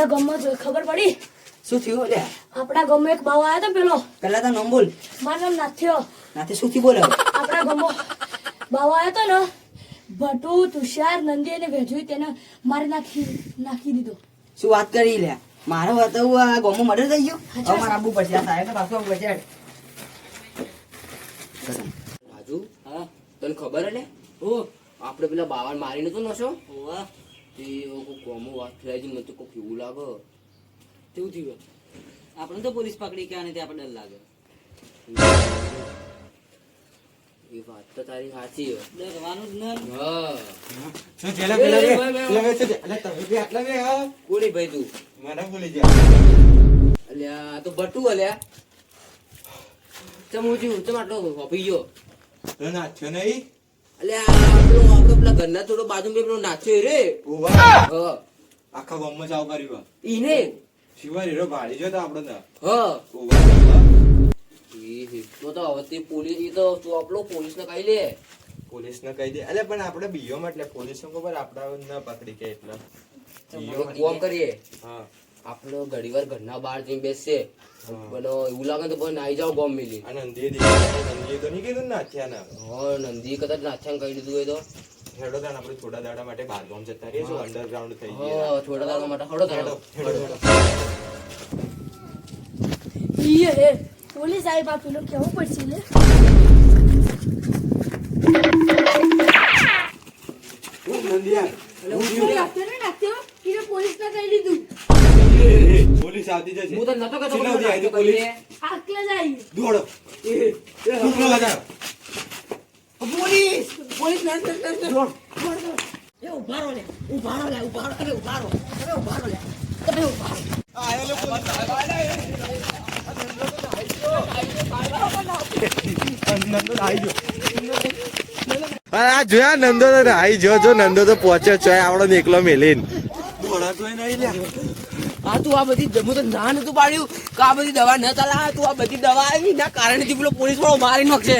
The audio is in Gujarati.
આપણા ગામમાં ખબર પડી શું થયું લે? આપણા ગામમાં એક બાવ આવ્યો તો પેલો પેલા તો નામ બોલ. મારું નામ નાથ્યો. નાથી શું થયું બોલ હવે? આપણા ગામમાં બાવ આવ્યો તો ને ભટુ તુષાર નંદી અને વેજુઈ તેને મારી નાખી દીધો. શું વાત કરી લે? મારો હતું આ ગોમો મર્ડર થઈ ગયો. હવે મારે આવવું પડશે. આ સાહેબ પાછું આવવું પડશે. રાજુ, હા તને ખબર હે ઓ આપણે પેલા બાવન મારીને તો નશો ઓવા તે કોમો વાત ફેલાઈ ગઈ. મને તો કોઈ કેવું લાગે કેવું થયું? આપણે તો પોલીસ પકડી કે આને તે આપણે ડર લાગે. એ વાત તો તારી સાચી હે. ડરવાનું જ ન. હા શું છેલ્લા પેલા રે? પેલા વેચે છે. અલે તમે બી આટલા બે આવો. કોની ભાઈ તું? મને ભૂલી ગયા. અલ્યા આ તો બટુ અલ્યા ચમ ઉઠ્યું ચમ આટલો હોપી ગયો તો નાચ્યો નહીં? અલ્યા આપણે પેલા ઘરના થોડો બાજુમાં પેલો નાચ્યો રે. ઉભા. હા આખા ગામમાં ચાવ કર્યું. ઈને શિવા હીરો ભાડી જો તો આપણે હા ઉભા. તો હવે તે પોલીસ એ તો ચોપલો પોલીસ ને કહી લે. પોલીસને કહી દે. અલે પણ આપણે બીયો એટલે પોલીસ ખબર આપડા ના પકડી કે એટલે બીયો કોમ કરીએ હા આપણે ઘણી વાર ઘરના બહાર જઈને બેસશે પણ એવું લાગે તો પણ આવી જાવ ગોમ મિલી. આ નંદીએ નંદીએ તો નહીં કીધું ને નાથ્યા ના. હા નંદી કદાચ નાથ્યા કહી દીધું હોય તો હેડો તાણ આપણે થોડા દાડા માટે બહાર ગામ જતા રહીએ. શું અંડરગ્રાઉન્ડ થઈ હા ગયા. થોડા દાડા માટે હડો હેડો, તારો હેડો. ઈએ હે પોલીસ આવી બા પેલો કેવું પડશે લે. નંદિયા નાખ્યો એને પોલીસ ને કહી દીધું. પોલીસ આવતી જશે. હું તો નતો કહેતો ચીના ઉધી આવી નાથ્યો પોલીસ. કહી આટલે જ આવી. દોડો. દોડો બધા. પોલીસ પોલીસ નડ એ ઉભા રહો લે ઉભા રહો લે ઉભા રહો. તમે ઉભા રહો તમે ઉભા રહો લે તમે ઉભા રહો. આ જોયા નંદો તો આવી જો નંદો તો પહોંચ્યો છે આવડો એકલો મેલીન. હા તું આ બધી હું તો ના નતું પાડ્યું કે આ બધી દવા ન ચાલે. તું આ બધી દવા આવી ના કારણે પેલો પોલીસ વાળો મારી નાખશે.